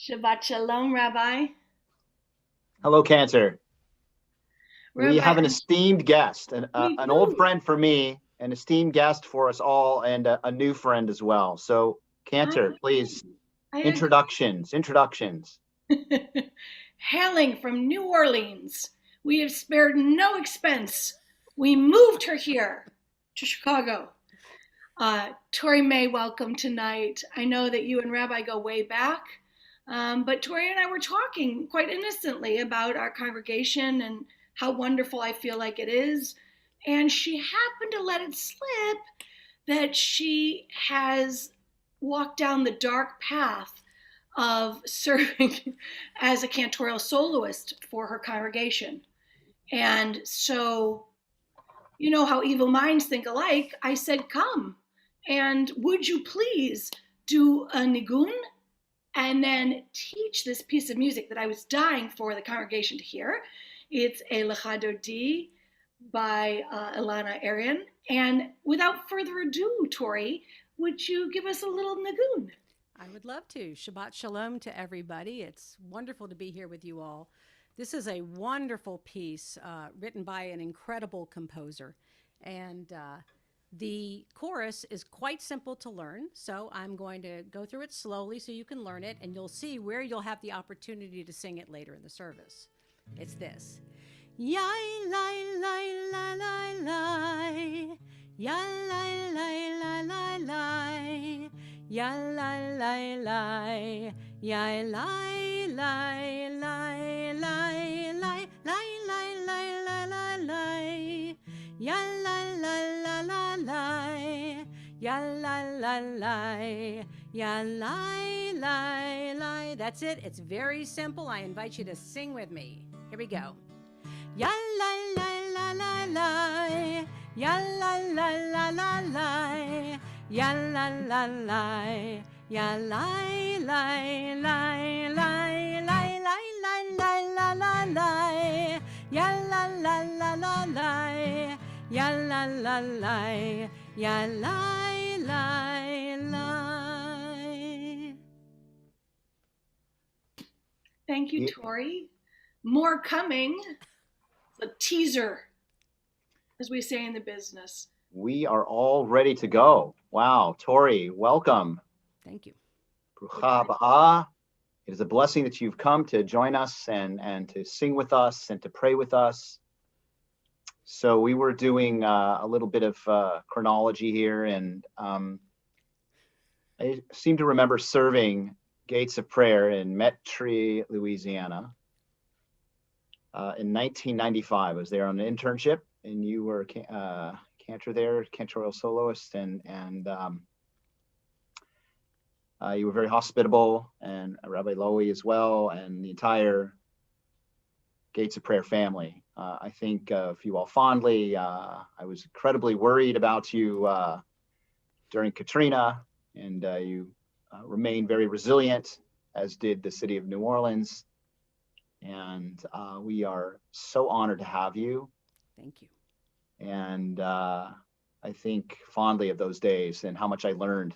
Shabbat Shalom, Rabbi. Hello, Cantor. We Rabbi, have an esteemed guest, we an old do. friend for me, an esteemed guest for us all, and a new friend as well. So, I Cantor, please, agree. I introductions. agree. Hailing from New Orleans, we have spared no expense. We moved her here to Chicago. Tori May, welcome tonight. I know that you and Rabbi go way back, but Tori and I were talking quite innocently about our congregation and how wonderful I feel like it is. And she happened to let it slip that she has walked down the dark path of serving as a cantorial soloist for her congregation. And so, you know how evil minds think alike. I said, come. And would you please do a nigun and then teach this piece of music that I was dying for the congregation to hear? It's a Lechadodi by Ilana Arian. And without further ado, Tori, would you give us a little nigun? I would love to. Shabbat Shalom to everybody. It's wonderful to be here with you all. This is a wonderful piece written by an incredible composer. And the chorus is quite simple to learn. So I'm going to go through it slowly so you can learn it, and you'll see where you'll have the opportunity to sing it later in the service. It's this. Yai, lai, lai, lai, lai, lai. Ya, lai, lai, lai, lai, lai. Ya la la la, ya la la la la la la la la, ya la la la la la, ya la la la, ya la la la. That's it. It's very simple. I invite you to sing with me. Here we go. Ya la la la la la, ya la la la la la. Ya la la la, ya la la la la la la la la la la, ya la la la la la, ya la la la, ya la la la. Thank you, Tori. More coming. It's a teaser, as we say in the business. We are all ready to go. Wow, Tori, welcome. Thank you. Brucha haba. It is a blessing that you've come to join us and to sing with us and to pray with us. So we were doing a little bit of chronology here, and I seem to remember serving Gates of Prayer in Metairie, Louisiana. In 1995, I was there on an internship, and you were cantor there, cantorial soloist, and you were very hospitable, and Rabbi Lowy as well, and the entire Gates of Prayer family. I think of you all fondly. I was incredibly worried about you during Katrina, and you remained very resilient, as did the city of New Orleans. And we are so honored to have you. Thank you. And I think fondly of those days and how much I learned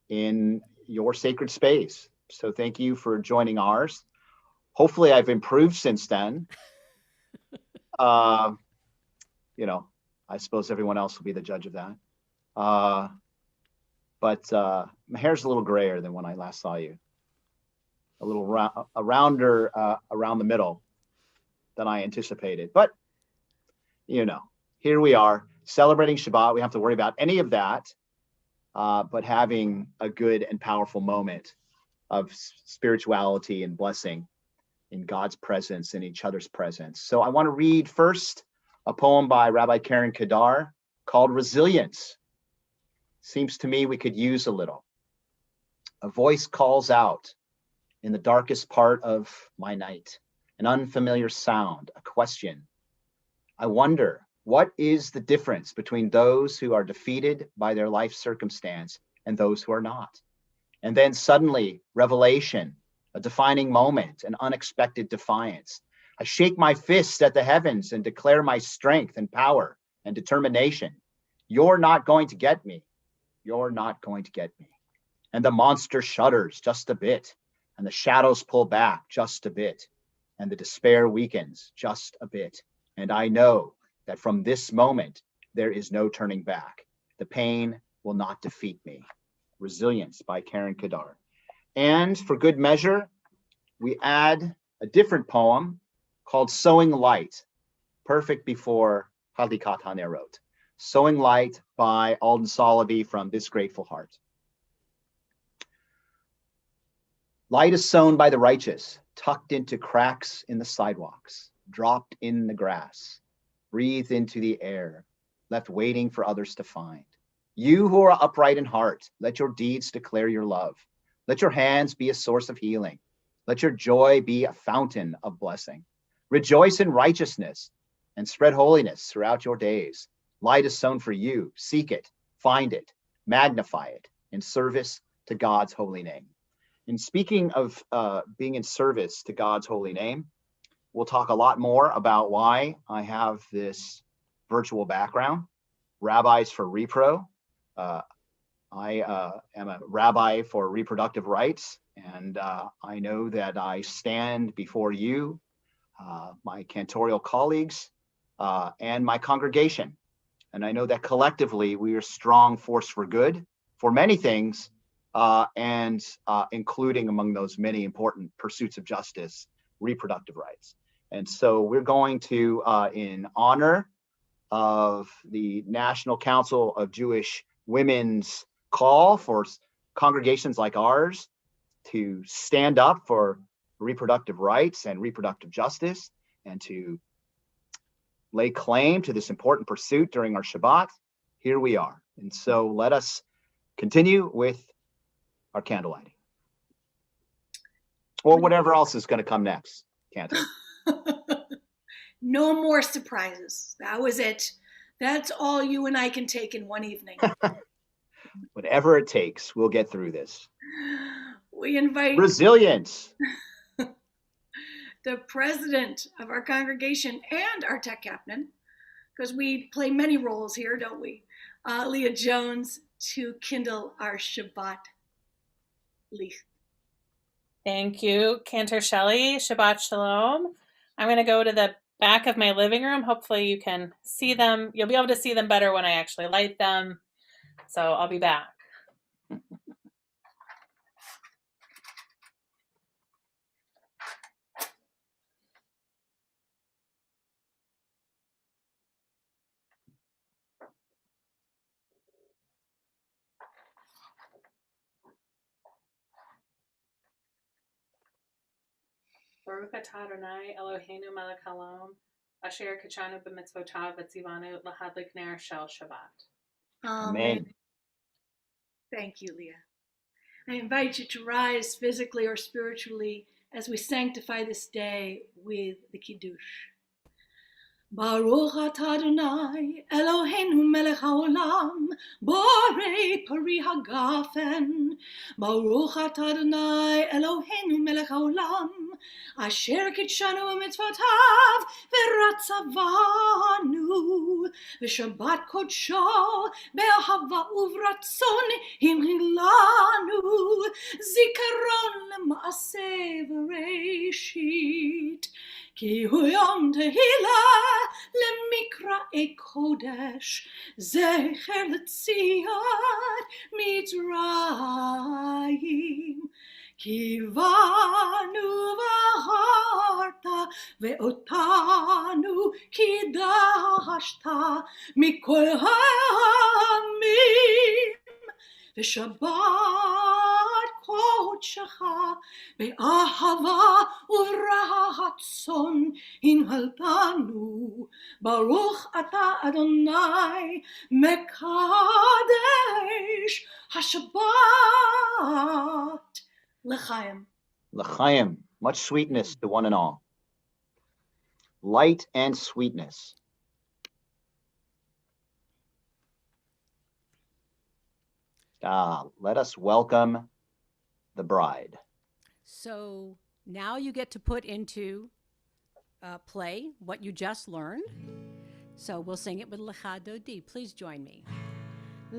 in your sacred space. So thank you for joining ours. Hopefully I've improved since then. You know, I suppose everyone else will be the judge of that. But my hair's a little grayer than when I last saw you. A little rounder around the middle than I anticipated. But, you know, here we are celebrating Shabbat. We don't have to worry about any of that, but having a good and powerful moment of spirituality and blessing in God's presence and each other's presence. So I want to read first a poem by Rabbi Karen Kadar called Resilience. Seems to me we could use a little. A voice calls out in the darkest part of my night, an unfamiliar sound, a question. I wonder, what is the difference between those who are defeated by their life circumstance and those who are not? And then suddenly, revelation, a defining moment, an unexpected defiance. I shake my fist at the heavens and declare my strength and power and determination. You're not going to get me. You're not going to get me. And the monster shudders just a bit. and the shadows pull back just a bit, and the despair weakens just a bit. And I know that from this moment, there is no turning back. The pain will not defeat me. Resilience by Karen Kadar. And for good measure, we add a different poem called Sowing Light, perfect before Halikat Hanerot. Sowing Light by Alden Solovey from This Grateful Heart. Light is sown by the righteous, tucked into cracks in the sidewalks, dropped in the grass, breathed into the air, left waiting for others to find. You who are upright in heart, let your deeds declare your love. Let your hands be a source of healing. Let your joy be a fountain of blessing. Rejoice in righteousness and spread holiness throughout your days. Light is sown for you. Seek it, find it, magnify it in service to God's holy name. And speaking of being in service to God's holy name, we'll talk a lot more about why I have this virtual background. Rabbis for Repro. I am a rabbi for reproductive rights, and I know that I stand before you, my cantorial colleagues, and my congregation. And I know that collectively we are a strong force for good for many things, and including among those many important pursuits of justice, reproductive rights. And so we're going to, in honor of the National Council of Jewish Women's call for congregations like ours to stand up for reproductive rights and reproductive justice and to lay claim to this important pursuit during our Shabbat, here we are. And so let us continue with our candlelighting. Or whatever else is going to come next, Cantor. No more surprises. That was it. That's all you and I can take in one evening. Whatever it takes, we'll get through this. We invite resilience. The president of our congregation and our tech captain, because we play many roles here, don't we? Leah Jones, to kindle our Shabbat licht. Thank you, Cantor Shelley. Shabbat Shalom. I'm going to go to the back of my living room. Hopefully you can see them. You'll be able to see them better when I actually light them. So I'll be back. Baruch atah Adonai Eloheinu melech haolam, asher kachanu b'mitzvotav v'tzivanu lahadlik ner shel Shabbat. Amen. Thank you, Leah. I invite you to rise physically or spiritually as we sanctify this day with the Kiddush. Baruch atah Adonai Eloheinu melech haolam, borei pari hagafen. Baruch atah Adonai Eloheinu melech haolam, asher kitshanu b'mitzvotav v'ratzavanu v'shabbat kodsho be'ahava uvratzon himhilanu zikaron lema'aseh v'reishit ki hu yom tehillah lemikra kodesh zecher l'tziat mitzrayim kivanu v'aharta ve'otanu kidashta mikol ha'amim v'shabbat kodshecha be'ahava uvratzon hinhaltanu baruch atah Adonai mekadesh hashabbat l'chaim. L'chaim, much sweetness to one and all. Light and sweetness. Let us welcome the bride. So now you get to put into play what you just learned. So we'll sing it with Lecha Dodi. Please join me.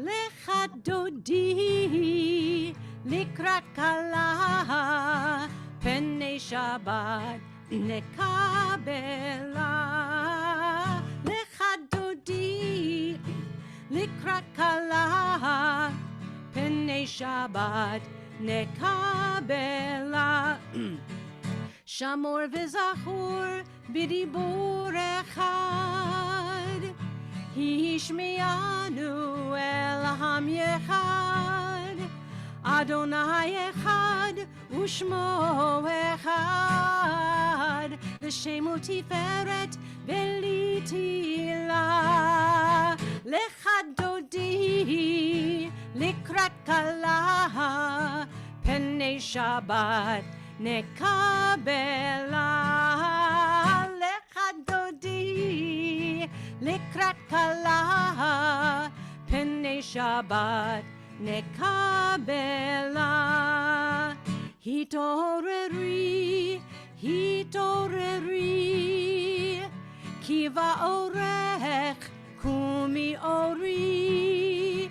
לך דודי לקראת כלה, פני שבת נקבלה. לך דודי לקראת כלה, פני שבת נקבלה. שמור וזכור בדיבור אחד, השמיענו אל עם אחד, אדוני אחד ושמו אחד, לשם ותפארת בלי תהילה. לך דודי לקראת כלה, פני שבת נקבלה. לך דודי לקראת כלה, פני שבת נקבלה. התעוררי, התעוררי, כי באורך קומי אורי,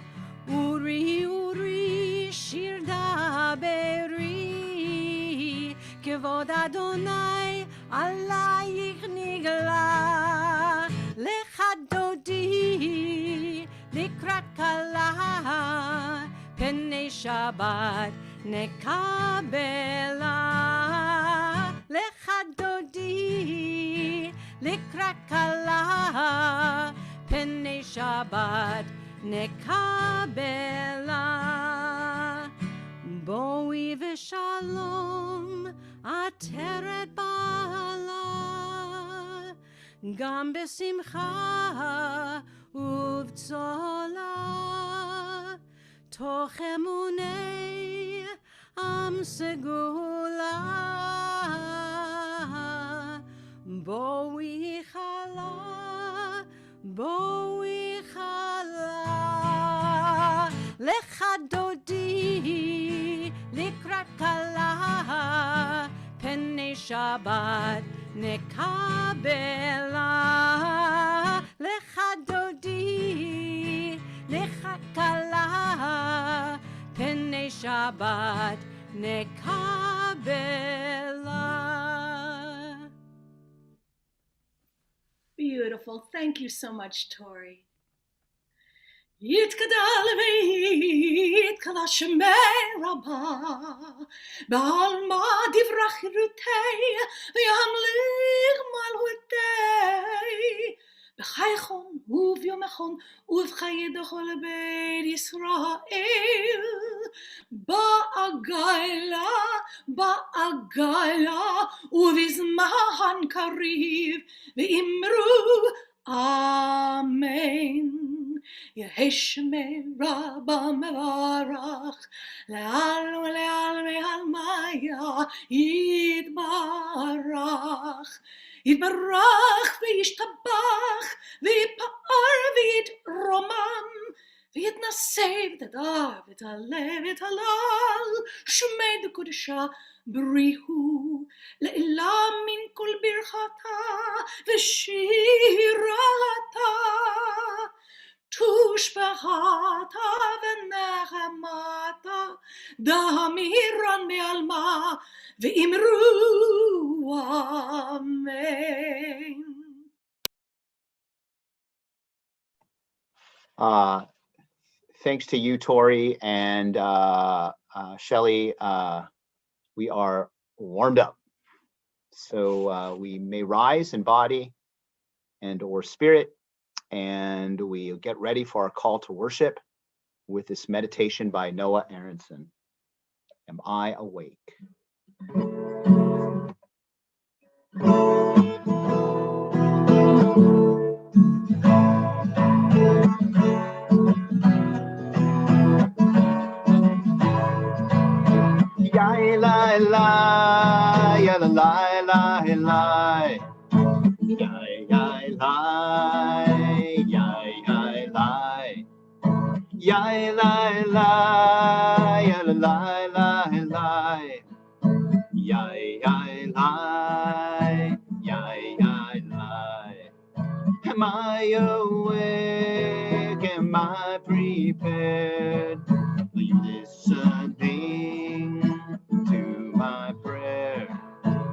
אורי אורי שיר דברי, כבוד אדוני עלייך נגלה. לך דודי לקראת כלה, פני שבת נקבלה. לך דודי לקראת כלה, פני שבת נקבלה. בואי ושלום עטרת בעלה, גם בשמחה ובצולה, תוך אמוני עם סגולה. בואי חלה, בואי חלה. לך דודי לקראת כלה, פני שבת נקבלה. לך דודי לקראת כלה, פני שבת נקבלה. Beautiful. Thank you so much, Tori. יתגדל ויתגלה שמי רבה, בעלמא דברה חירותי, וימליך מלכותי. בחייכון וביומכון ובחיי דכל בית ישראל. בעגלה, בעגלה, ובזמן קריב, ואמרו אמן. יהי שמי רבה מברך, לעל ולעל ועלמיה יתברך. יתברך וישתבח, ויפאר ויתרומם, ויתנשא ותדר ותעלה ותהלל, שמי דקודשה בריחו, לעילה מן כל ברכתה ושירתה. תושבחתה ונחמתה, דמירן בעלמא, ואמרו אמן. Thanks to you, Tori and Shelley. We are warmed up. So we may rise in body and or spirit, and we get ready for our call to worship with this meditation by Noah Aronson. Am I awake? Am I awake? Am I prepared? prepared. Are you listening to my prayer?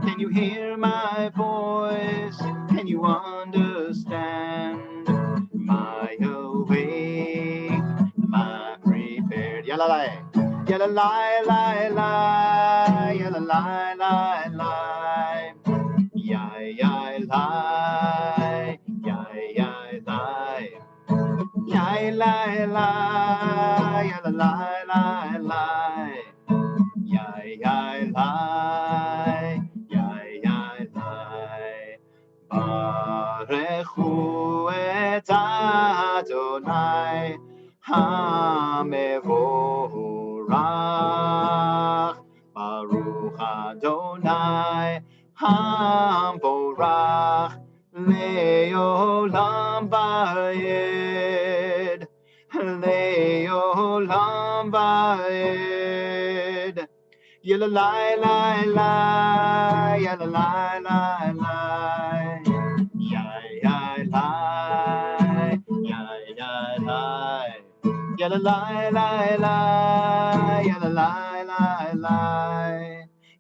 Can you hear my voice? Can you understand? Am I awake? Am I prepared? Yalalai, yalalai, lai, lai, yalalai, lai, lai, yai, yai, lai, yai, yai, lai, yai, lai, lai, yalalai, lai, lai, yai, yai, lai, yai, yai, lai. ברכו את אדוני המבורך, ברוך אדוני המבורך, לעולם ועד, לעולם ועד. Yalalai, lai, lai, yalalai, lai, lai, yai, yai, lai, yai, yai, lai, yalalai, lai, lai, yalalai, lai, lai,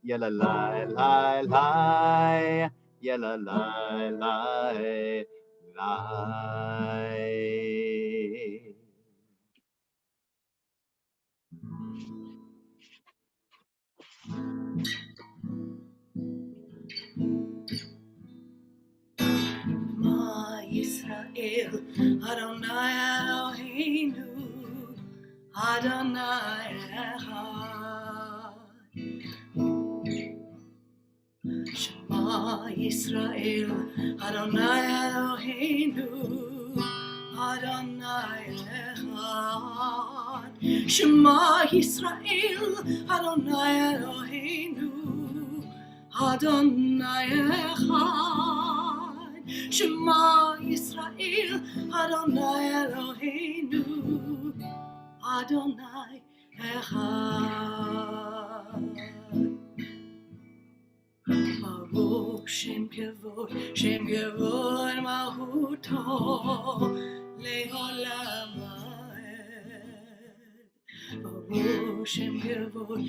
yalalai, lai, lai, yalalai, lai, lai. Ma Yisrael, Adonai Eloheinu, Adonai Echad. Shema Yisrael, Adonai Eloheinu, Adonai Echad. Shema Yisrael, Adonai Eloheinu, Adonai Echad. Shema Yisrael, Adonai Eloheinu, Adonai Echad. Baruch Shem Kevod Mahuto Le'olam Va'ed. Baruch Shem Kevod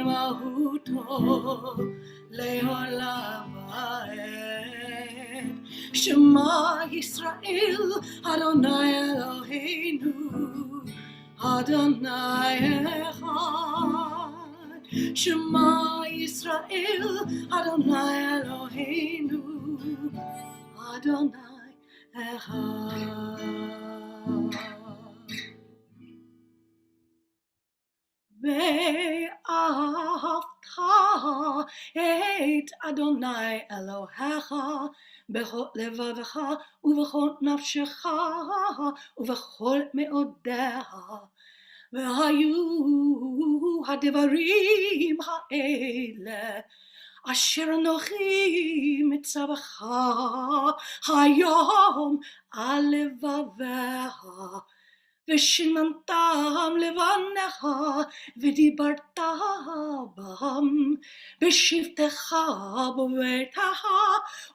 Mahuto Le'olam Va'ed. Shema Yisrael, Adonai Eloheinu, Adonai Echad. Shema Yisrael, Adonai Eloheinu, Adonai Echad. ואהבת את אדוני אלוהיך בכל לבבך ובכל נפשך ובכל מאודיך. והיו הדברים האלה אשר אנוכי מצווך היום על לבביך, ושיננתם לבניך ודיברת בם בשבתך בביתך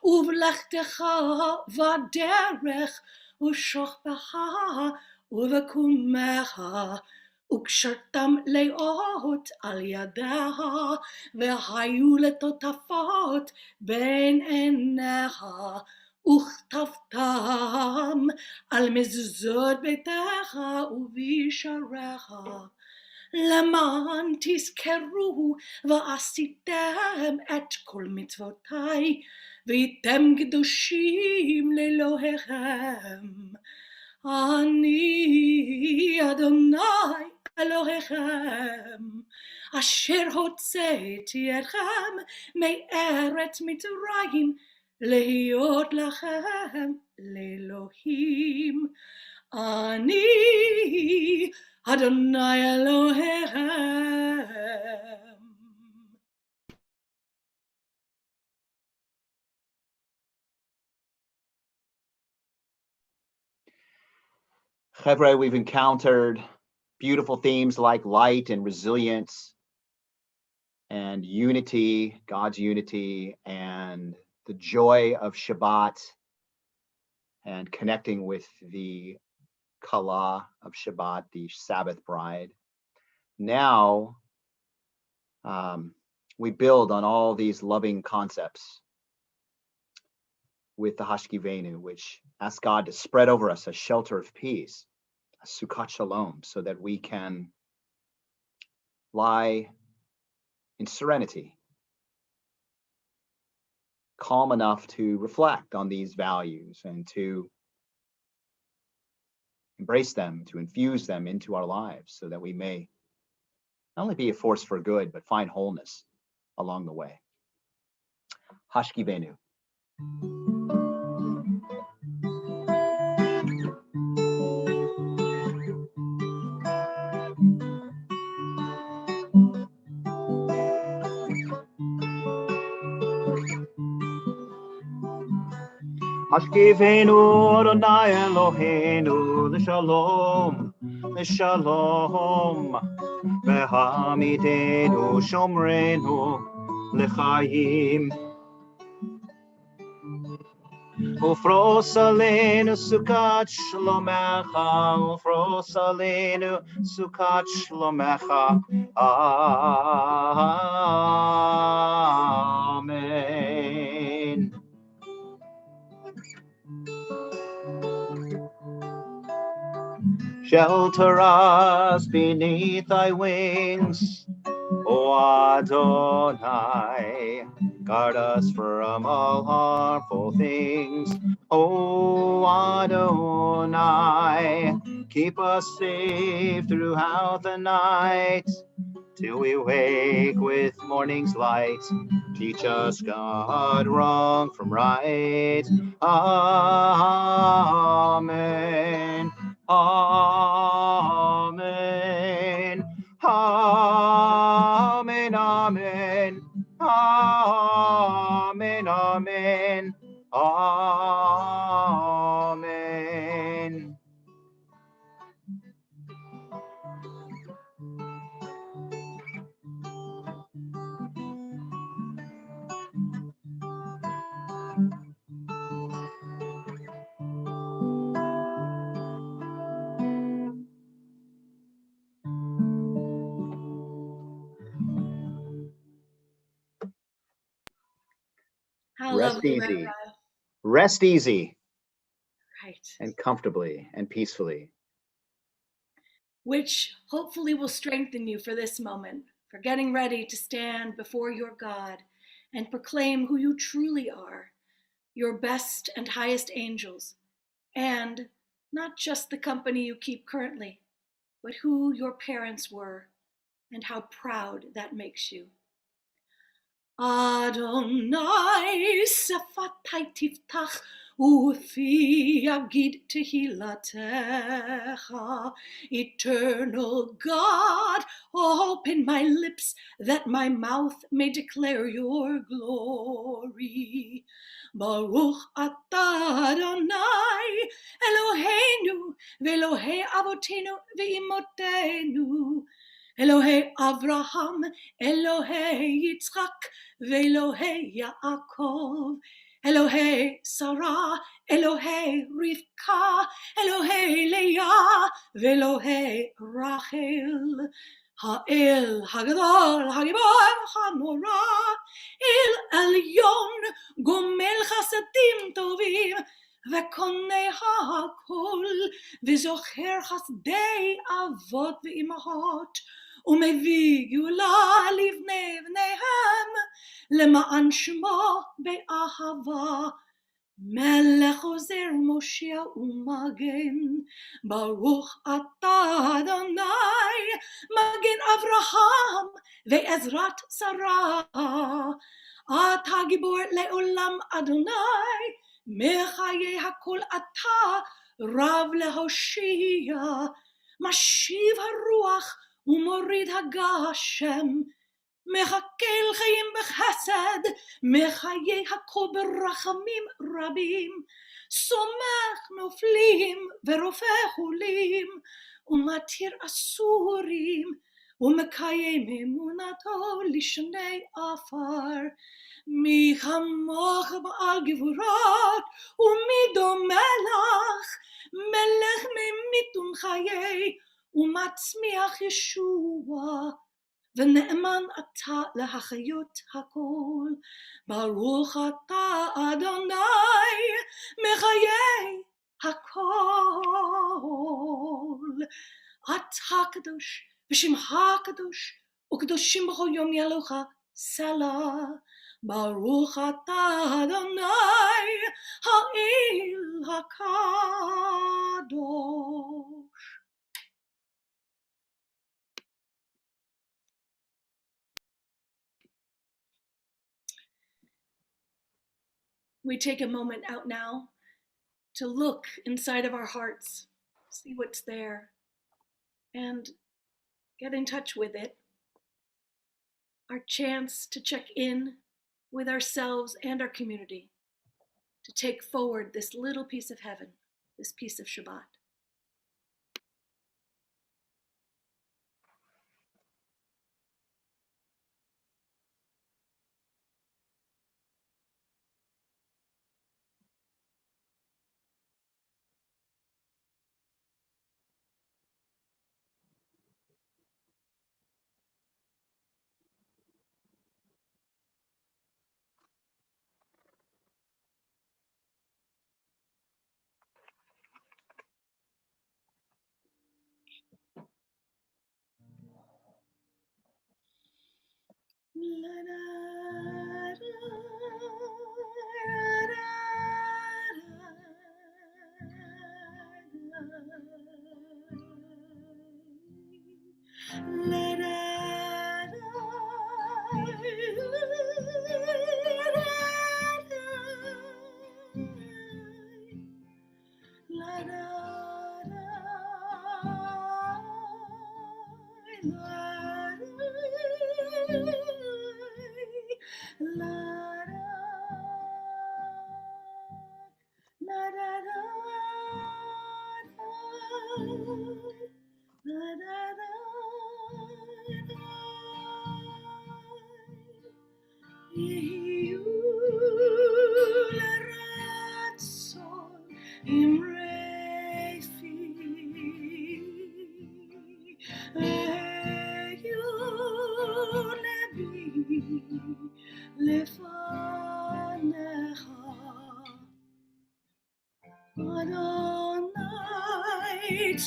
ובלכתך בדרך ושוכבך ובקומך, וקשרתם לאות על ידך, והיו לטוטפות בין עיניך, וכתבתם על מזוזות ביתך ובשעריך, למען תזכרו ועשיתם את כל מצוותיי, והייתם קדושים לאלוהיכם. אני אדוני אלוהיכם, אשר הוצאתי אתכם מארץ מצרים, להיות לכם לאלוהים. אני אדוני אלוהיכם. Chevre, we've encountered beautiful themes like light and resilience and unity, God's unity, and the joy of Shabbat, and connecting with the Kala of Shabbat, the Sabbath bride. Now we build on all these loving concepts with the Hashkivenu, which asks God to spread over us a shelter of peace, a Sukkot Shalom, so that we can lie in serenity, calm enough to reflect on these values and to embrace them, to infuse them into our lives so that we may not only be a force for good, but find wholeness along the way. Hashkivenu. Hashkivenu Adonai Eloheinu l'shalom, l'shalom, v'hamidenu shomrenu l'chaim. Ufros aleinu sukat shlomecha, ufros aleinu sukat shlomecha. Amen. Shelter us beneath thy wings, O Adonai. Guard us from all harmful things, O Adonai. Keep us safe throughout the night, till we wake with morning's light. Teach us, God, wrong from right. Amen. Amen. Amen. Amen. Amen. Amen. Amen. How Rest lovely, easy. Rebbe. Rest easy Right. and comfortably and peacefully. Which hopefully will strengthen you for this moment, for getting ready to stand before your God and proclaim who you truly are, your best and highest angels, and not just the company you keep currently, but who your parents were and how proud that makes you. Adonai sefatai tiftach ufi yagid tehilatecha. Eternal God, open my lips that my mouth may declare your glory. Baruch atah Adonai Eloheinu ve'Elohei avotenu ve'imotenu. Elohei Avraham, Elohei Yitzchak, ve'Elohei Yaakov, Elohei Sarah, Elohei Rivka, Elohei Leah, ve'Elohei Rachel. Ha'el, Hagadol, Hagibor, Hanora, El Elyon, Gomel Chasadim Tovim, וקונה הכל, וזוכר חסדי אבות ואימהות, ומביא גאולה לבני בניהם, למען שמו באהבה. מלך עוזר מושיע ומגן, ברוך אתה אדוני, מגן אברהם ועזרת שרה. אתה גיבור לעולם אדוני, מחיי הכל אתה רב להושיע, משיב הרוח ומוריד הגשם, מחכה חיים בחסד, מחיי הכל ברחמים רבים, סומך נופלים ורופא חולים, ומתיר אסורים, ומקיים אמונתו לשני עפר. מי כמוך בעל גבורות, ומי דומה לך, מלך ממיתון חיי ומצמיח ישוע, ונאמן אתה להחיות הכל. ברוך אתה אדוני מחיי הכל. אתה קדוש ושמך קדוש, וקדושים בכל יום יהללוך סלה. ברוך אתה אדוני האל הקדוש. We take a moment out now to look inside of our hearts, see what's there, and get in touch with it. Our chance to check in with ourselves and our community, to take forward this little piece of heaven, this piece of Shabbat.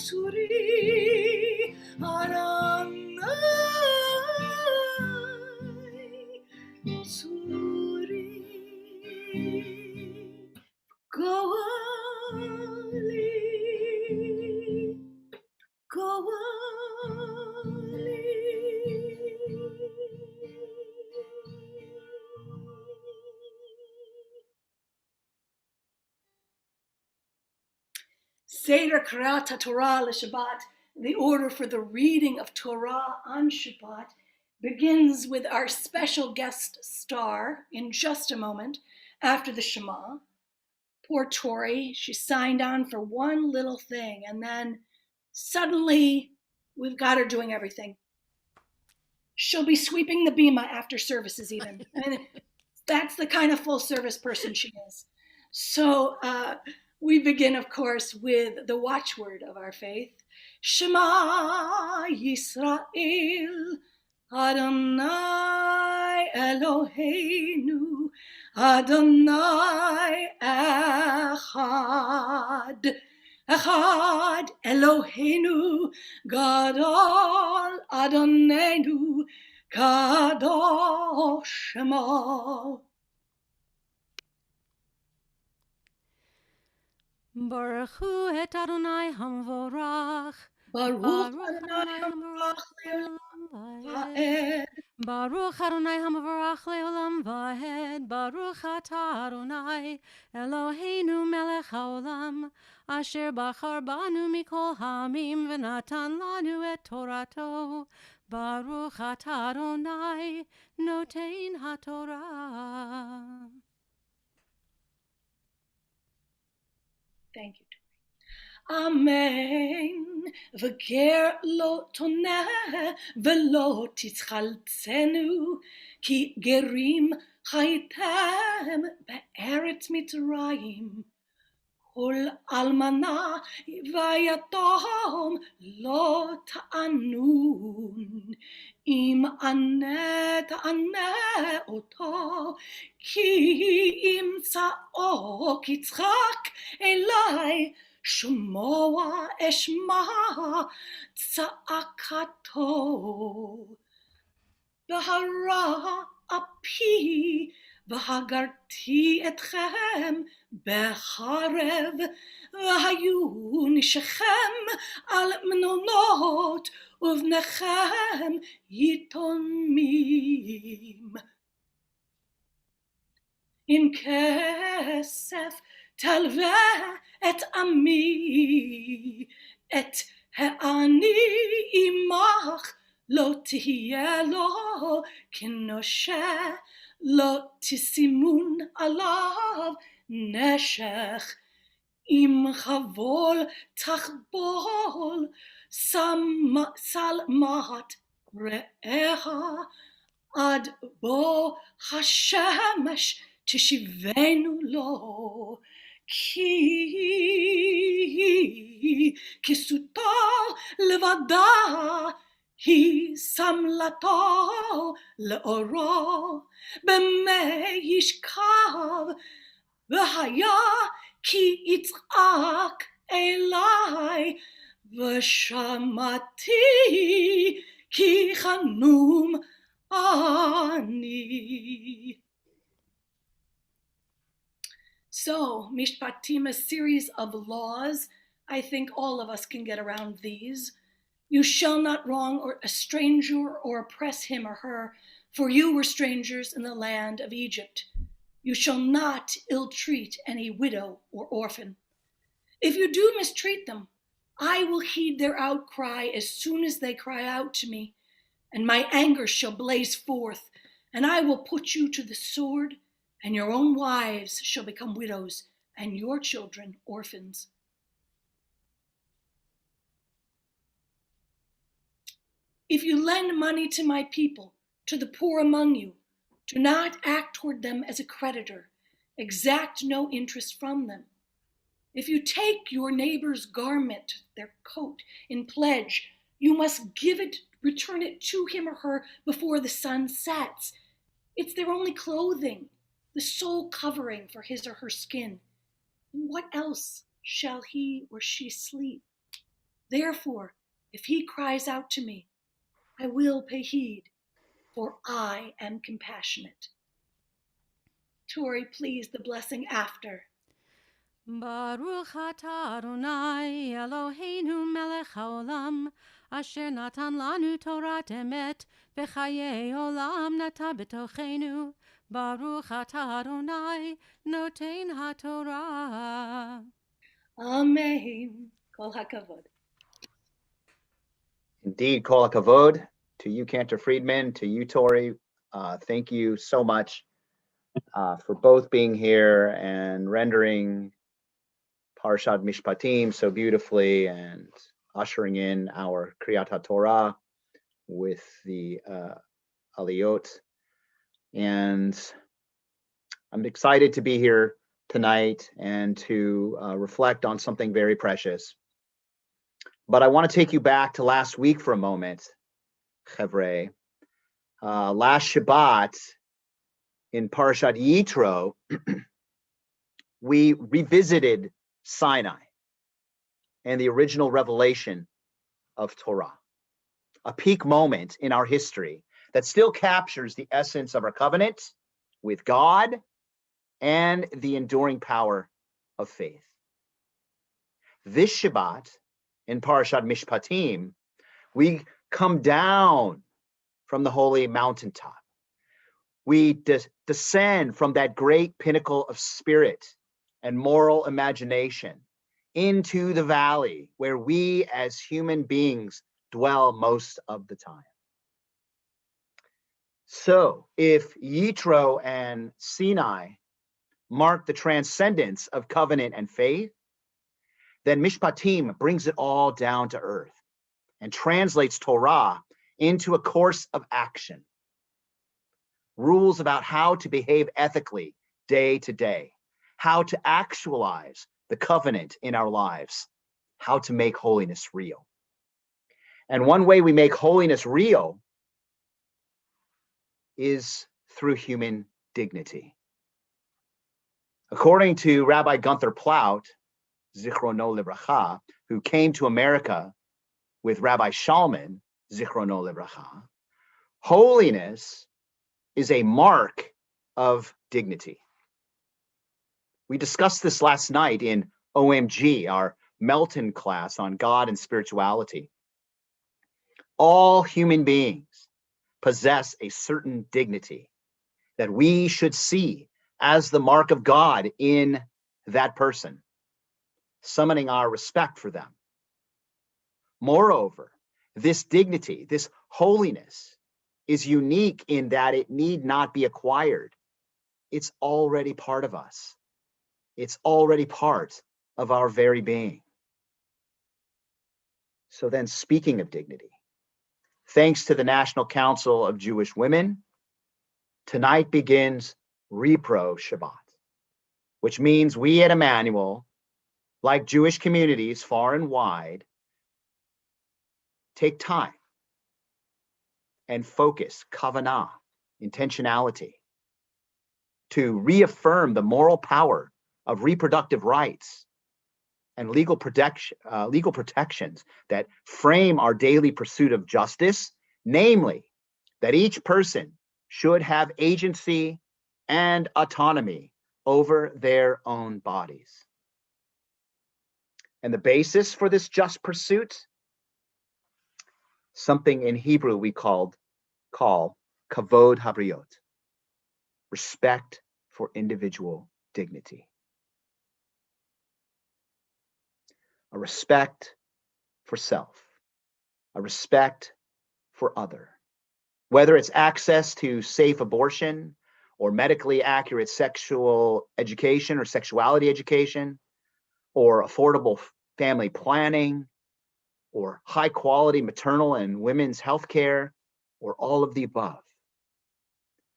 Tori, Tori, Seder Kriyat Torah l'Shabbat, the order for the reading of Torah on Shabbat, begins with our special guest star in just a moment after the Shema. Poor Tori, she signed on for one little thing, and then suddenly we've got her doing everything. She'll be sweeping the bima after services even. And that's the kind of full service person she is. So we begin, of course, with the watchword of our faith. Shema Yisrael, Adonai Eloheinu, Adonai Echad. Echad Eloheinu, Gadol Adonenu, Kadosh Shema. Baruch hu et Adonai hamvorach. Baruch Adonai Hamorach Le'olam Va'ed. Baruch Adonai hamvorach le'olam va'ed. Baruch atah Adonai Eloheinu melech haolam, asher bachar banu mikol ha'amim v'natan lanu et Torato. Baruch atah Adonai notein haTorah. Thank you. Amen. V'ger lo toneh v'lo titzchaltzenu, ki gerim chaytem be'eretz Mitzrayim. כל אלמנה ויתום לא תענון, אם תענה אותו, כי ימצאו כצחק אלי, שמוע אשמע צעקתו. בהרע אפי והגרתי אתכם בחרב, והיו נשיכם על מנונות ובניכם יתומים. עם כסף תלווה את עמי, את העני עמך לא תהיה לו כנושה, לא תשימון עליו נשך. אם חבול תחבול שלמת רעך, עד בוא השמש תשיבנו לו, כי כסותו לבדה היא שמלתו לאורו, במה ישכב, והיה כי יצעק אלי, ושמעתי כי חנום ani. So, Mishpatim, a series of laws. I think all of us can get around these. You shall not wrong a stranger or oppress him or her, for you were strangers in the land of Egypt. You shall not ill-treat any widow or orphan. If you do mistreat them, I will heed their outcry as soon as they cry out to me, and my anger shall blaze forth, and I will put you to the sword, and your own wives shall become widows, and your children orphans. If you lend money to my people, to the poor among you, do not act toward them as a creditor. Exact no interest from them. If you take your neighbor's garment, their coat, in pledge, you must return it to him or her before the sun sets. It's their only clothing, the sole covering for his or her skin. In what else shall he or she sleep? Therefore, if he cries out to me, I will pay heed, for I am compassionate. Tori, please, the blessing after. Baruch atah Adonai Eloheinu melech haolam, asher natan lanu Torat emet, v'chayei olam nata b'tochenu. Baruch atah Adonai noten haTorah. Amen. Kol hakavod. Indeed, kol hakavod to you, Cantor Friedman, to you, Tori. Thank you so much for both being here and rendering Parshat Mishpatim so beautifully and ushering in our Kriyat HaTorah with the Aliyot. And I'm excited to be here tonight and to reflect on something very precious. But I want to take you back to last week for a moment, Chevre. Last Shabbat in Parashat Yitro, we revisited Sinai and the original revelation of Torah, a peak moment in our history that still captures the essence of our covenant with God and the enduring power of faith. This Shabbat, in Parashat Mishpatim, we come down from the holy mountaintop. We descend from that great pinnacle of spirit and moral imagination into the valley where we as human beings dwell most of the time. So if Yitro and Sinai mark the transcendence of covenant and faith, then Mishpatim brings it all down to earth and translates Torah into a course of action. Rules about how to behave ethically day to day, how to actualize the covenant in our lives, how to make holiness real. And one way we make holiness real is through human dignity. According to Rabbi Gunther Plaut, Zichrono Livracha, who came to America with Rabbi Shalman, Zichrono Livracha, holiness is a mark of dignity. We discussed this last night in OMG, our Melton class on God and spirituality. All human beings possess a certain dignity that we should see as the mark of God in that person, summoning our respect for them. Moreover, this dignity, this holiness, is unique in that it need not be acquired. It's already part of us. It's already part of our very being. So then, speaking of dignity, thanks to the National Council of Jewish Women, tonight begins Repro Shabbat, which means we at Emmanuel, like Jewish communities far and wide, take time and focus, kavanah, intentionality, to reaffirm the moral power of reproductive rights and legal protections that frame our daily pursuit of justice, namely, that each person should have agency and autonomy over their own bodies. And the basis for this just pursuit, something in Hebrew we call kavod habriot, respect for individual dignity. A respect for self, a respect for other. Whether it's access to safe abortion or medically accurate sexual education or sexuality education, or affordable family planning, or high quality maternal and women's health care, or all of the above.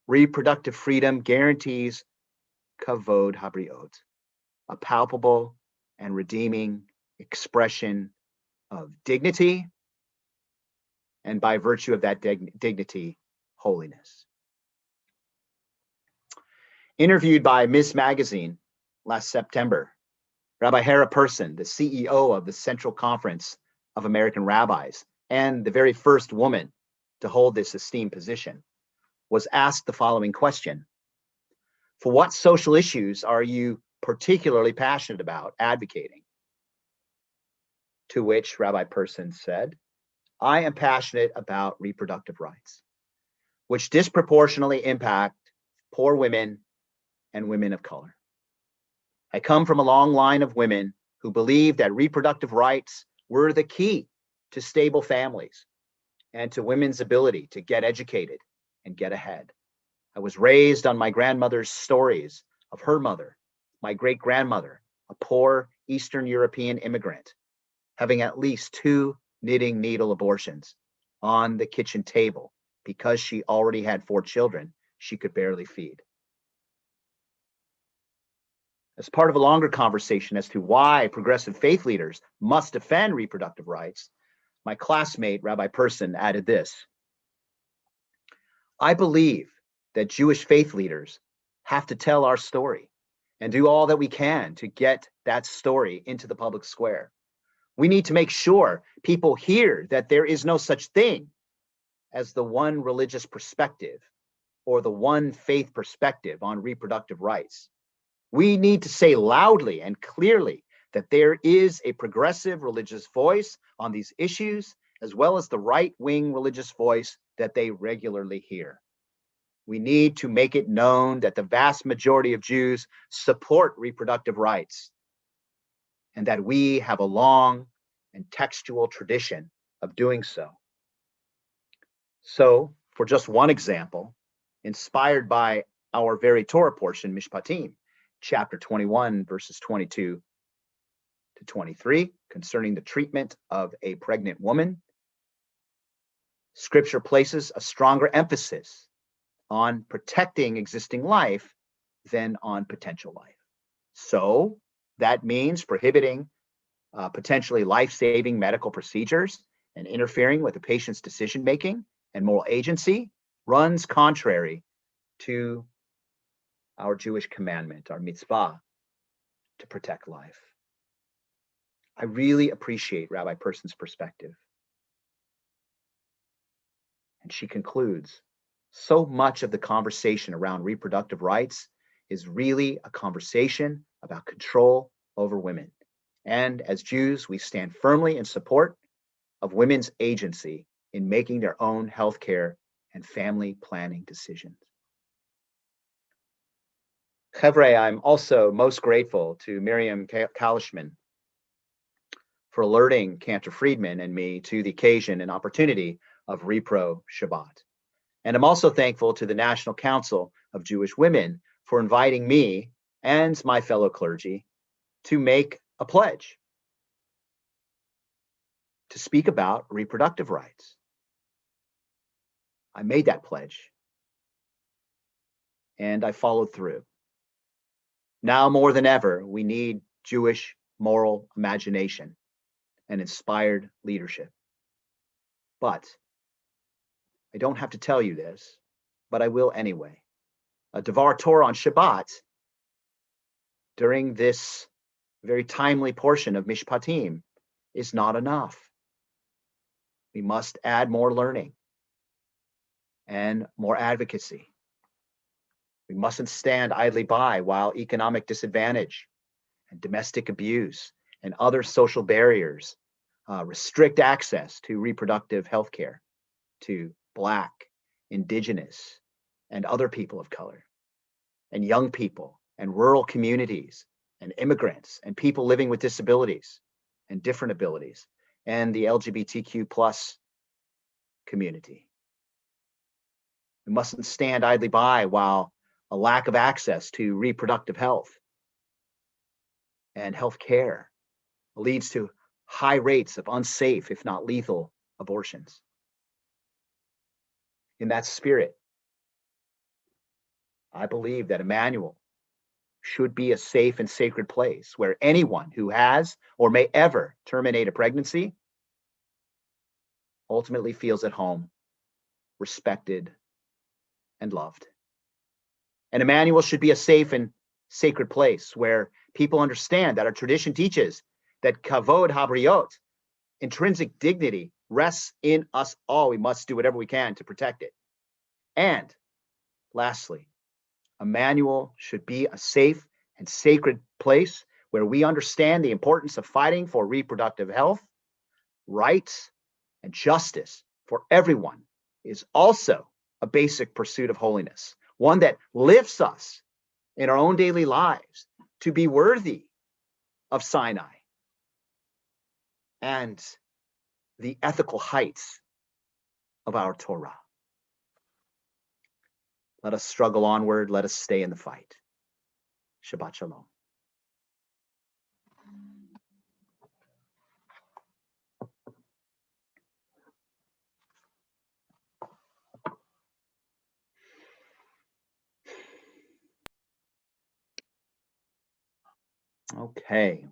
Reproductive freedom guarantees kavod habriot, a palpable and redeeming expression of dignity, and by virtue of that dignity, holiness. Interviewed by Ms. Magazine last September, Rabbi Hera Person, the CEO of the Central Conference of American Rabbis and the very first woman to hold this esteemed position, was asked the following question: for what social issues are you particularly passionate about advocating? To which Rabbi Person said, I am passionate about reproductive rights, which disproportionately impact poor women and women of color. I come from a long line of women who believe that reproductive rights were the key to stable families and to women's ability to get educated and get ahead. I was raised on my grandmother's stories of her mother, my great-grandmother, a poor Eastern European immigrant, having at least 2 knitting needle abortions on the kitchen table because she already had 4 children she could barely feed. As part of a longer conversation as to why progressive faith leaders must defend reproductive rights, my classmate, Rabbi Person, added this: I believe that Jewish faith leaders have to tell our story and do all that we can to get that story into the public square. We need to make sure people hear that there is no such thing as the one religious perspective or the one faith perspective on reproductive rights. We need to say loudly and clearly that there is a progressive religious voice on these issues, as well as the right-wing religious voice that they regularly hear. We need to make it known that the vast majority of Jews support reproductive rights, and that we have a long and textual tradition of doing so. So, for just one example, inspired by our very Torah portion, Mishpatim, chapter 21, verses 22 to 23, concerning the treatment of a pregnant woman, Scripture places a stronger emphasis on protecting existing life than on potential life. So that means prohibiting potentially life-saving medical procedures and interfering with the patient's decision-making and moral agency runs contrary to our Jewish commandment, our mitzvah, to protect life. I really appreciate Rabbi Person's perspective. And she concludes, so much of the conversation around reproductive rights is really a conversation about control over women. And as Jews, we stand firmly in support of women's agency in making their own healthcare and family planning decisions. Chevre, I'm also most grateful to Miriam Kalishman for alerting Cantor Friedman and me to the occasion and opportunity of Repro Shabbat. And I'm also thankful to the National Council of Jewish Women for inviting me and my fellow clergy to make a pledge to speak about reproductive rights. I made that pledge and I followed through. Now more than ever, we need Jewish moral imagination and inspired leadership. But I don't have to tell you this, but I will anyway. A Devar Torah on Shabbat during this very timely portion of Mishpatim is not enough. We must add more learning and more advocacy. We mustn't stand idly by while economic disadvantage and domestic abuse and other social barriers restrict access to reproductive health care to Black, Indigenous, and other people of color, and young people, and rural communities, and immigrants, and people living with disabilities and different abilities, and the LGBTQ plus community. We mustn't stand idly by while a lack of access to reproductive health and health care leads to high rates of unsafe, if not lethal, abortions. In that spirit, I believe that Emmanuel should be a safe and sacred place where anyone who has or may ever terminate a pregnancy ultimately feels at home, respected, and loved. And Emmanuel should be a safe and sacred place where people understand that our tradition teaches that kavod habriot, intrinsic dignity, rests in us all. We must do whatever we can to protect it. And lastly, Emmanuel should be a safe and sacred place where we understand the importance of fighting for reproductive health, rights, and justice for everyone is also a basic pursuit of holiness, one that lifts us in our own daily lives to be worthy of Sinai and the ethical heights of our Torah. Let us struggle onward. Let us stay in the fight. Shabbat Shalom. Okay.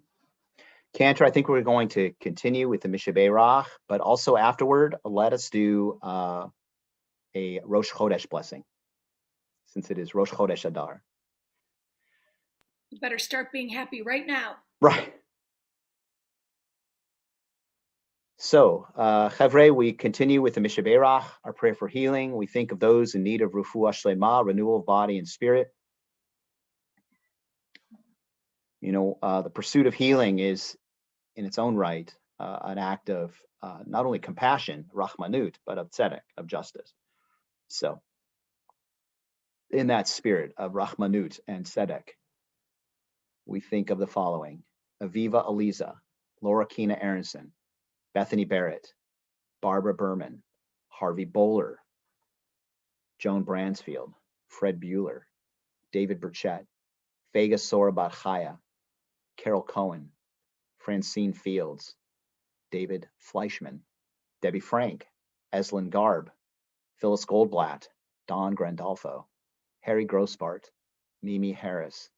Cantor, I think we're going to continue with the Mishaberach, but also afterward, let us do a Rosh Chodesh blessing, since it is Rosh Chodesh Adar. You better start being happy right now. Right. So, Chavre, we continue with the Mishaberach, our prayer for healing. We think of those in need of Refuah Shlema, renewal of body and spirit. You know, the pursuit of healing is, in its own right, an act of not only compassion, Rahmanut, but of tzedek, of justice. So, in that spirit of Rahmanut and tzedek, we think of the following: Aviva Aliza, Laura Kina Aronson, Bethany Barrett, Barbara Berman, Harvey Bowler, Joan Bransfield, Fred Bueller, David Burchett, Vega Sora Barchaya, Carol Cohen, Francine Fields, David Fleischman, Debbie Frank, Eslyn Garb, Phyllis Goldblatt, Don Grandolfo, Harry Grossbart, Mimi Harris,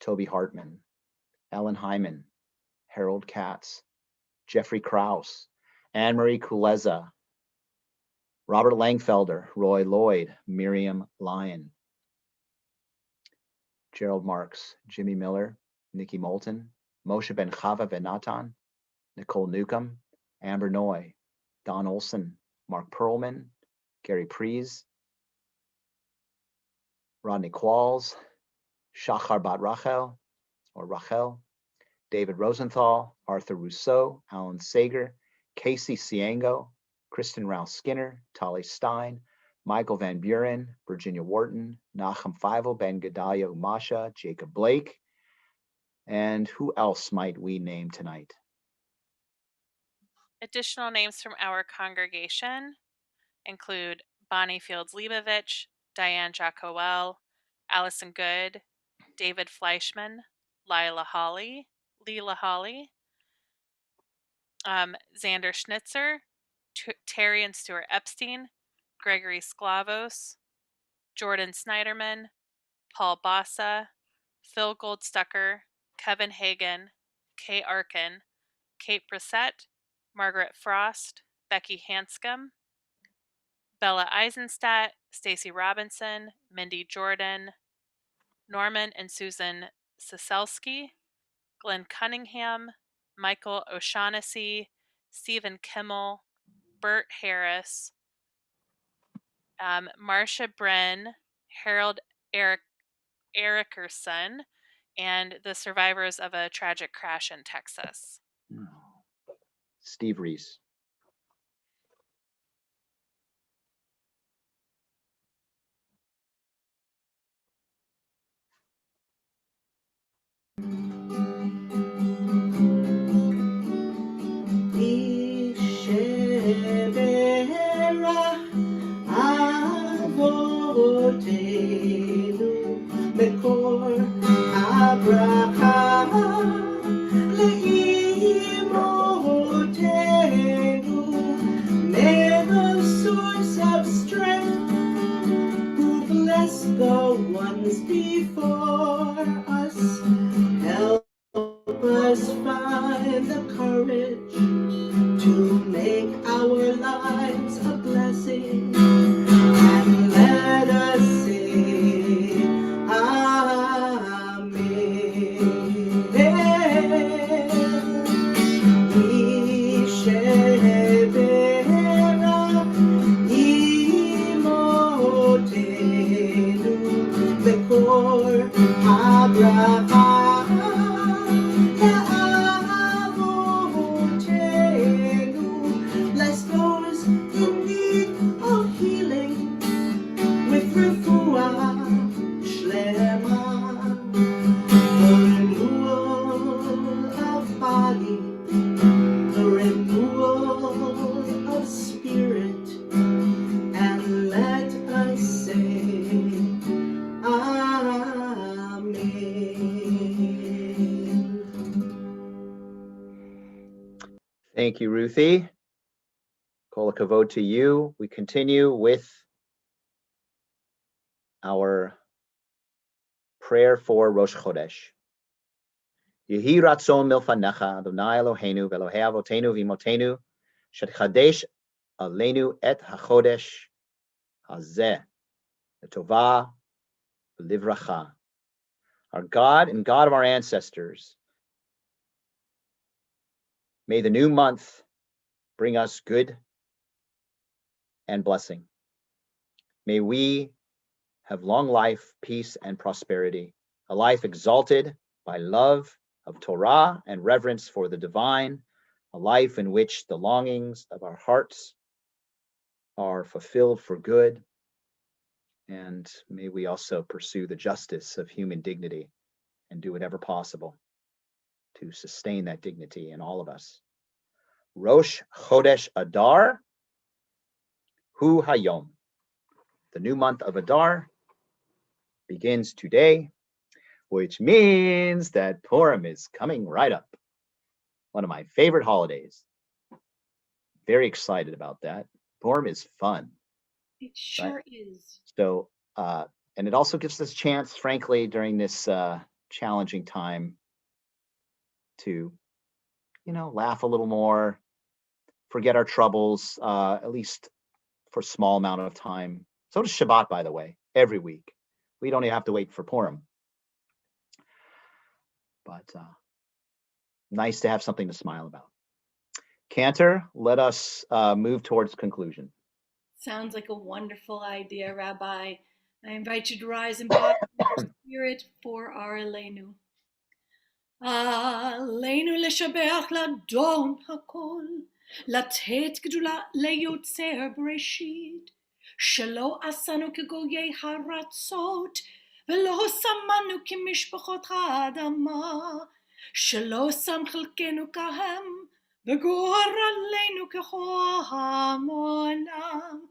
Toby Hartman, Ellen Hyman, Harold Katz, Jeffrey Krause, Anne-Marie Kuleza, Robert Langfelder, Roy Lloyd, Miriam Lyon, Gerald Marks, Jimmy Miller, Nikki Moulton, Moshe Ben Chava Ben Natan, Nicole Newcomb, Amber Noy, Don Olson, Mark Perlman, Gary Prees, Rodney Qualls, Shachar Bat Rachel, or Rachel, David Rosenthal, Arthur Rousseau, Alan Sager, Casey Ciengo, Kristen Rouse Skinner, Tali Stein, Michael Van Buren, Virginia Wharton, Nachum Feivel, Ben Gedalia Umasha, Jacob Blake, and who else might we name tonight? Additional names from our congregation include Bonnie Fields Leibovich, Diane Jacowell, Allison Good, David Fleischman, Leila Hawley, Xander Schnitzer, Terry and Stuart Epstein, Gregory Sklavos, Jordan Snyderman, Paul Bassa, Phil Goldstucker, Kevin Hagan, Kay Arkin, Kate Brissett, Margaret Frost, Becky Hanscom, Bella Eisenstadt, Stacy Robinson, Mindy Jordan, Norman and Susan Siselski, Glenn Cunningham, Michael O'Shaughnessy, Stephen Kimmel, Bert Harris, Marcia Bren, Harold Erikerson, and the survivors of a tragic crash in Texas. Steve Reese. May the source of strength who bless the ones before us help us find the courage to make our lives a blessing, and let us say Amen. Bless those in need of healing with refuah shlema, the renewal of body, the renewal of spirit, and let us say Amen. Thank you, Ruthie. Kol hakavod to you. We continue with our prayer for Rosh Chodesh. Yehi ratzon milfanecha, Adonai Eloheinu, ve'Elohei avotenu v'imotenu, shetchadesh aleinu et hachodesh hazeh, l'tovah v'livracha. Our God and God of our ancestors, may the new month bring us good and blessing. May we have long life, peace, and prosperity, a life exalted by love of Torah and reverence for the divine, a life in which the longings of our hearts are fulfilled for good, and may we also pursue the justice of human dignity and do whatever possible to sustain that dignity in all of us. Rosh Chodesh Adar, Hu Hayom. The new month of Adar begins today, which means that Purim is coming right up. One of my favorite holidays. Very excited about that. Purim is fun. It sure is. So, and it also gives us a chance, frankly, during this challenging time, to, laugh a little more, forget our troubles, at least for a small amount of time. So does Shabbat, by the way, every week. We don't even have to wait for Purim. But nice to have something to smile about. Cantor, let us move towards conclusion. Sounds like a wonderful idea, Rabbi. I invite you to rise in body and spirit for our Aleinu. עלינו לשבח לאדון הכל, לתת גדולה ליוצר בראשית, שלא עשנו כגויי הארצות, ולא שמנו כמשפחות האדמה, שלא שם חלקנו כהם, וגורלנו כהמונם,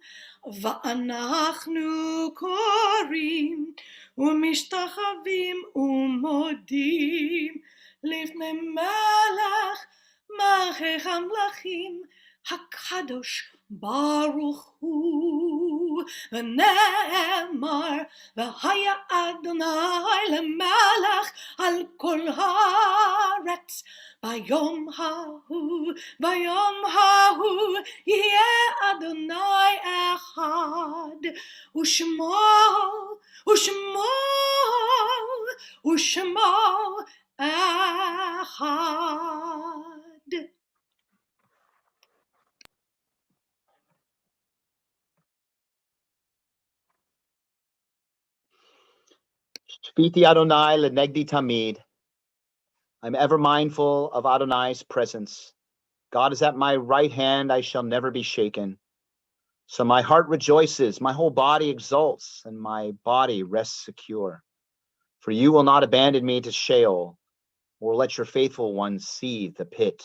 ואנחנו קוראים ומשתחווים ומודים לפני מלך מלכי המלכים הקדוש ברוך הוא, ונאמר והיה אדוני למלך על כל הארץ ביום ההוא יהיה אדוני אחד ושמו אחד. Shpiti Adonai lenegdi tamid. I'm ever mindful of Adonai's presence. God is at my right hand, I shall never be shaken. So my heart rejoices, my whole body exults, and my body rests secure. For you will not abandon me to Sheol, or let your faithful ones see the pit.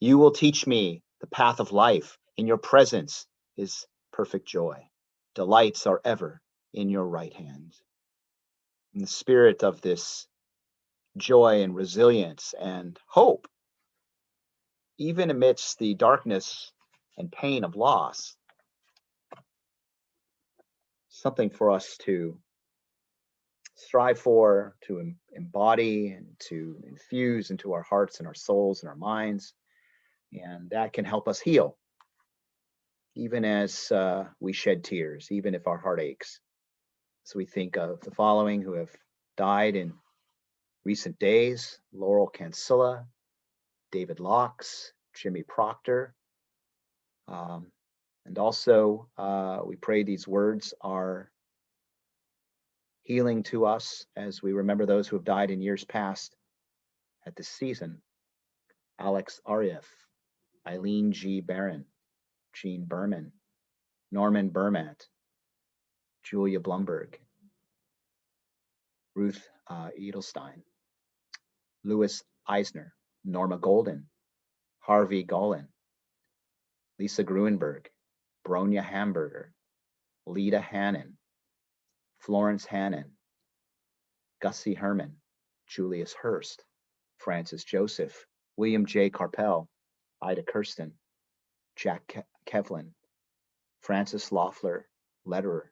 You will teach me the path of life. In your presence is perfect joy. Delights are ever in your right hand. In the spirit of this joy and resilience and hope, even amidst the darkness and pain of loss, something for us to strive for, to embody, and to infuse into our hearts and our souls and our minds. And that can help us heal, even as we shed tears, even if our heart aches. So we think of the following who have died in recent days: Laurel Cancilla, David Locks, Jimmy Proctor. And also, we pray these words are healing to us as we remember those who have died in years past at this season: Alex Arieff, Eileen G. Barron, Jean Berman, Norman Bermat, Julia Blumberg, Ruth Edelstein, Louis Eisner, Norma Golden, Harvey Golan, Lisa Gruenberg, Bronya Hamburger, Lita Hannon, Florence Hannon, Gussie Herman, Julius Hurst, Francis Joseph, William J. Carpel, Ida Kirsten, Jack Kevlin, Francis Loeffler Lederer,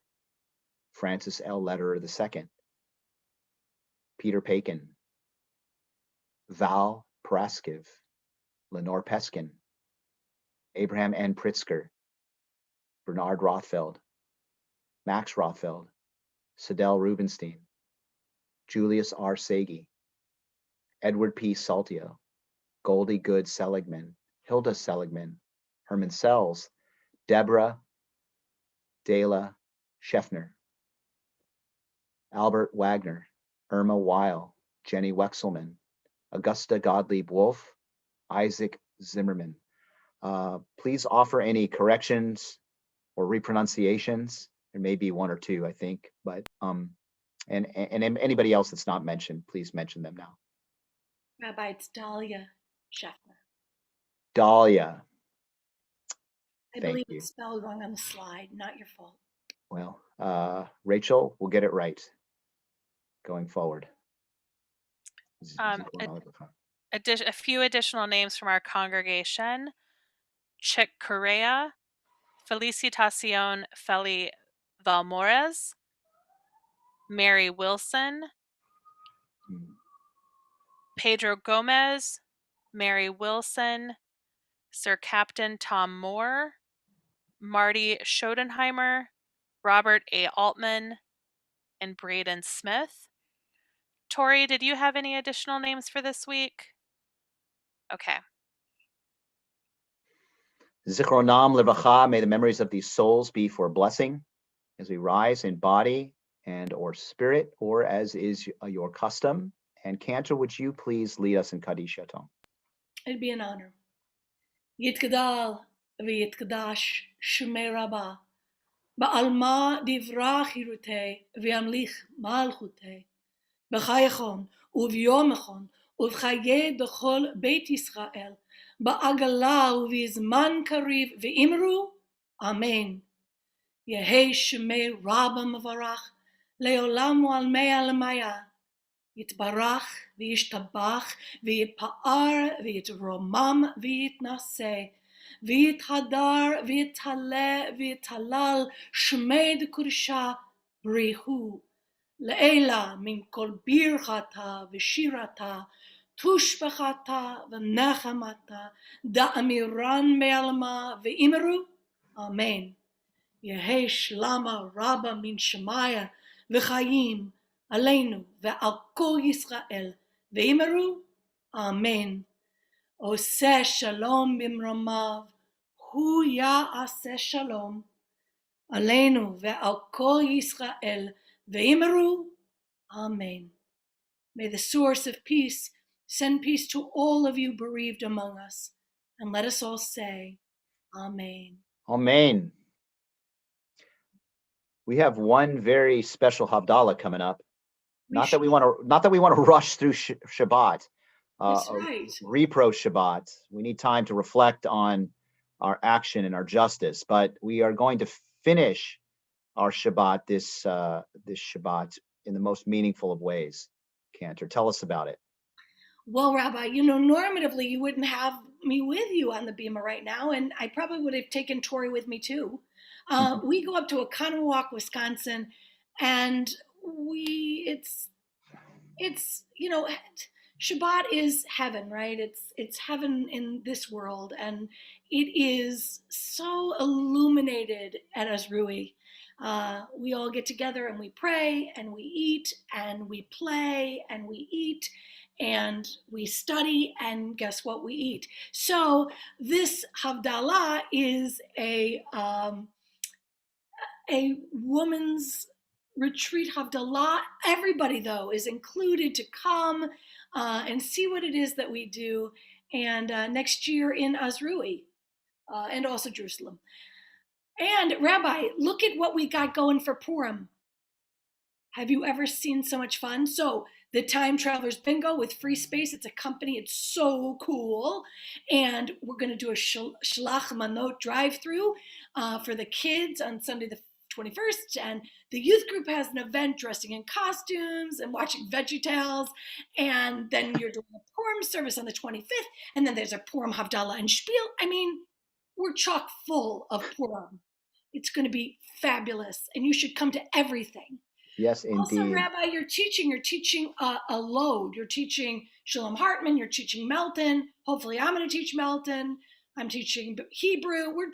Francis L. Lederer II, Peter Pakin, Val Paraskiv, Lenore Peskin, Abraham N. Pritzker, Bernard Rothfeld, Max Rothfeld, Sidel Rubenstein, Julius R. Sagi, Edward P. Saltio, Goldie Good Seligman, Hilda Seligman, Herman Sells, Deborah Dela Scheffner, Albert Wagner, Irma Weil, Jenny Wexelman, Augusta Gottlieb Wolf, Isaac Zimmerman. Please offer any corrections or repronunciations. There may be one or two, I think, but and anybody else that's not mentioned, please mention them now. Rabbi, it's Dahlia Scheffner. Dahlia. I Thank believe you. it's spelled wrong on the slide. Not your fault. Well, Rachel, we'll get it right going forward. A few additional names from our congregation: Chick Correa, Felicitacion Feli Valmores, Mary Wilson, Pedro Gomez, Mary Wilson, Sir Captain Tom Moore, Marty Schodenheimer, Robert A. Altman, and Braden Smith. Tori, did you have any additional names for this week? Okay. Zichronam Livracha, may the memories of these souls be for a blessing as we rise in body and or spirit, or as is your custom. And Cantor, would you please lead us in Kaddish Yatom? It'd be an honor. Yitgadal v'yitgadash Shemei Rabbah ba'alma divrach hirutei v'yamlich malchutei b'chayachon u'v'yomachon u'v'chayei b'chol Beit Yisrael ba'agala u'v'yizman kariv v'imru Amen. Yehei Shemei Rabbah Mavarach le'olam u'almei alamaya יתברך וישתבח ויתפאר ויתרומם ויתנשא ויתהדר ויתעלה ויתהלל שמי דקודשה בריחו לעילה מן כל ברכתה ושירתה תושבחתה ונחמתה דאמירן מעלמה ואמרו אמן. יהי שלמה רבה מן שמיה וחיים עלינו ועל כל ישראל, ואמרו אמן. עושה שלום במרומיו, הוא יעשה שלום עלינו ועל כל ישראל, ואמרו amen. May the source of peace send peace to all of you bereaved among us, and let us all say amen. Amen. We have one very special Havdalah coming up. Not that we want to rush through Shabbat. That's right. Repro Shabbat. We need time to reflect on our action and our justice. But we are going to finish our Shabbat this Shabbat in the most meaningful of ways. Cantor, tell us about it. Well, Rabbi, normatively you wouldn't have me with you on the Bima right now, and I probably would have taken Tori with me too. We go up to Oconomowoc, Wisconsin, and it's Shabbat is heaven, right? It's heaven in this world, and it is so illuminated at Azrui. We all get together and we pray and we eat and we play and we eat and we study, and guess what we eat? So this Havdalah is a woman's retreat Havdalah. Everybody, though, is included to come and see what it is that we do, and next year in Azrui and also Jerusalem. And Rabbi, look at what we got going for Purim. Have you ever seen so much fun? So the Time Travelers Bingo with Free Space, it's a company, it's so cool. And we're going to do a Shlach Manot drive-through for the kids on Sunday the 21st, and the youth group has an event dressing in costumes and watching VeggieTales, and then you're doing a Purim service on the 25th, and then there's a Purim Havdalah and Spiel. I mean, we're chock full of Purim. It's going to be fabulous, and you should come to everything. Yes, indeed. Also, Rabbi, you're teaching a load. You're teaching Shalom Hartman, you're teaching Melton. Hopefully I'm going to teach Melton. I'm teaching Hebrew. We're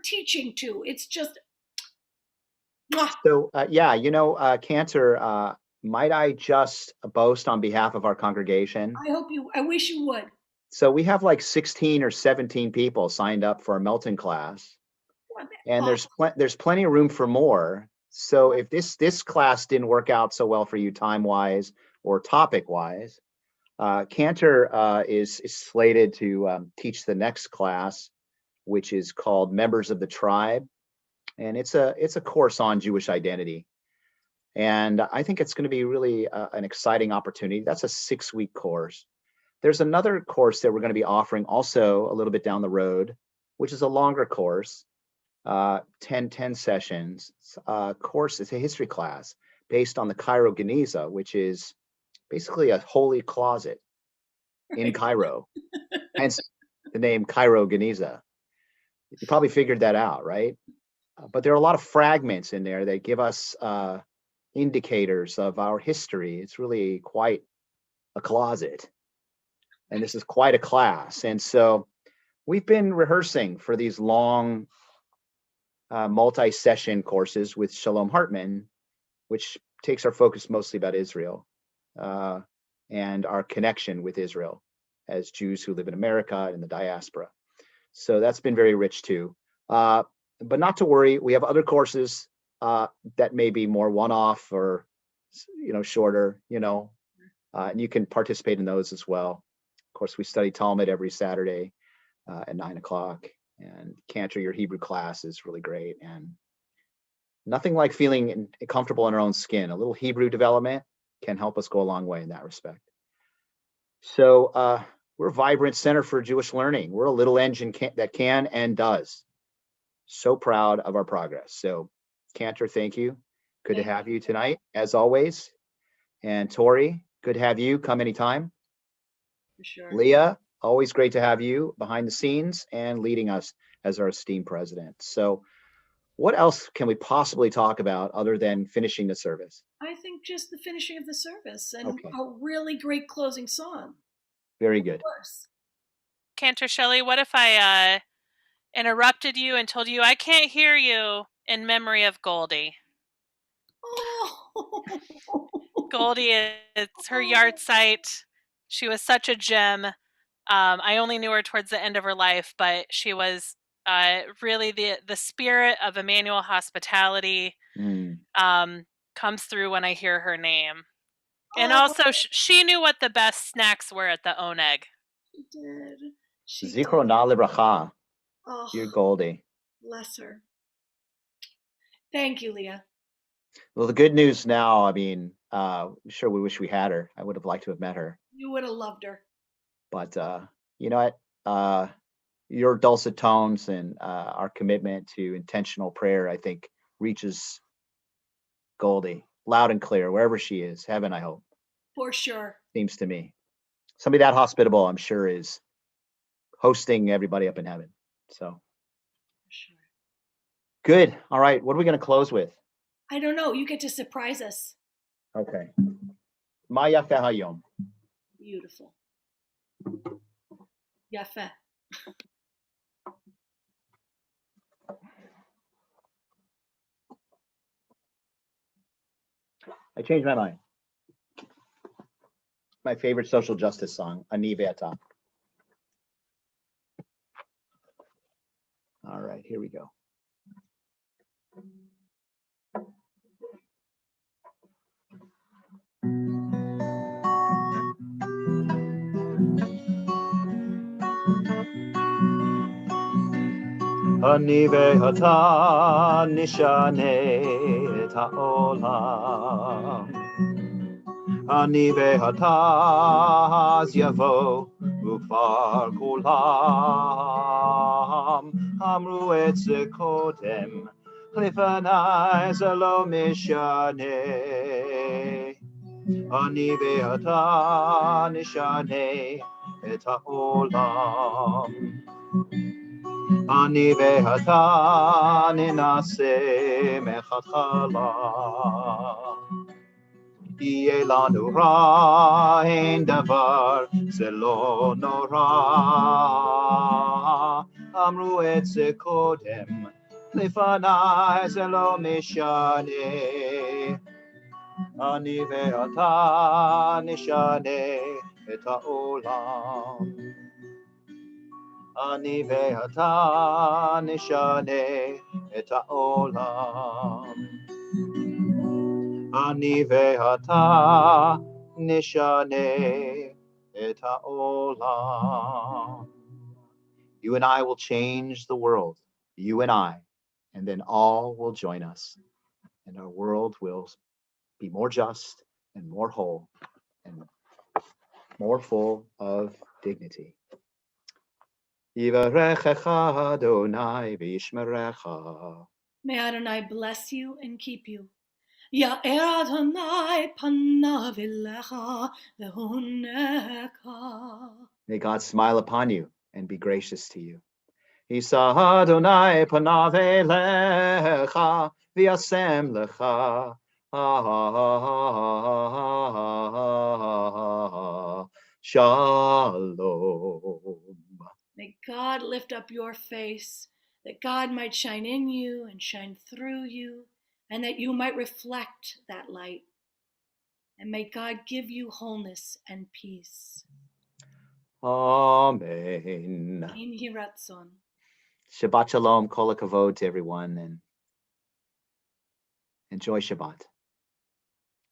teaching too. It's just, so, Cantor, might I just boast on behalf of our congregation? I wish you would. So we have like 16 or 17 people signed up for our Melton class, and there's plenty of room for more. So if this class didn't work out so well for you time-wise or topic-wise, Cantor is slated to teach the next class, which is called Members of the Tribe. And it's a course on Jewish identity. And I think it's going to be really an exciting opportunity. That's a 6-week course. There's another course that we're going to be offering also a little bit down the road, which is a longer course, 10 sessions. Course, it's a history class based on the Cairo Geniza, which is basically a holy closet in Cairo, hence the name Cairo Geniza. You probably figured that out, right? But there are a lot of fragments in there that give us indicators of our history. It's really quite a closet. and this is quite a class. And so we've been rehearsing for these long multi-session courses with Shalom Hartman, which takes our focus mostly about Israel and our connection with Israel as Jews who live in America and in the diaspora. So that's been very rich too. But not to worry, we have other courses that may be more one-off or shorter, and you can participate in those as well. Of course, we study Talmud every Saturday at 9:00, and Cantor, your Hebrew class is really great. And nothing like feeling comfortable in our own skin. A little Hebrew development can help us go a long way in that respect. So we're a vibrant center for Jewish learning. We're a little engine that can and does. So proud of our progress. So Cantor, thank you. Good to have you tonight, as always. And Tori, good to have you. Come anytime. For sure. Leah, always great to have you behind the scenes and leading us as our esteemed president. So what else can we possibly talk about other than finishing the service? I think just the finishing of the service and Okay. a really great closing song. Very good. Of course. Cantor Shelley, what if I interrupted you and told you I can't hear you in memory of Goldie? Oh. Goldie, it's her yard site. She was such a gem. I only knew her towards the end of her life, but she was really the spirit of Emmanuel hospitality comes through when I hear her name. And also, she knew what the best snacks were at the Oneg. She did. Zichronah livracha. Oh, Dear Goldie. bless her. Thank you, Leah. Well, the good news now, sure we wish we had her. I would have liked to have met her. You would have loved her. But you know what? Your dulcet tones and our commitment to intentional prayer, I think, reaches Goldie loud and clear, wherever she is. Heaven, I hope. For sure. Seems to me. Somebody that hospitable, I'm sure, is hosting everybody up in heaven. So. For sure. Good. All right. What are we going to close with? I don't know. You get to surprise us. Okay. Ma yafe hayom. Beautiful. Yafe. I changed my mind. My favorite social justice song, Ani Ve'ata. All right, here we go. Ani ve'ata nishane et ha'olam. Ani ve'ata az yavo ukvar kulam. Amru et ze kodem lefanai ze lo mishane. Ani ve'ata nishane et ha'olam. Ani ve'ata ninase mechatchala. Yeh lanu ra ein davar ze lo nora. Amru et ze kodem lefanai ze lo mishane. Ani ve'ata nishane et ha'olam. Ani ve'ata nishane et ha'olam. Ani ve'ata nishane et ha'olam. You and I will change the world. You and I. And then all will join us. And our world will be more just and more whole and more full of dignity. Yivarechecha Adonai v'yishmerecha. May Adonai bless you and keep you. Ya'er Adonai panav elecha v'honeka. May God smile upon you and be gracious to you. Yisa Adonai panav elecha v'yasem lecha. Shalom. May God lift up your face, that God might shine in you and shine through you, and that you might reflect that light. And may God give you wholeness and peace. Amen. In Hiratzon. Shabbat shalom, kol hakavod to everyone, and enjoy Shabbat.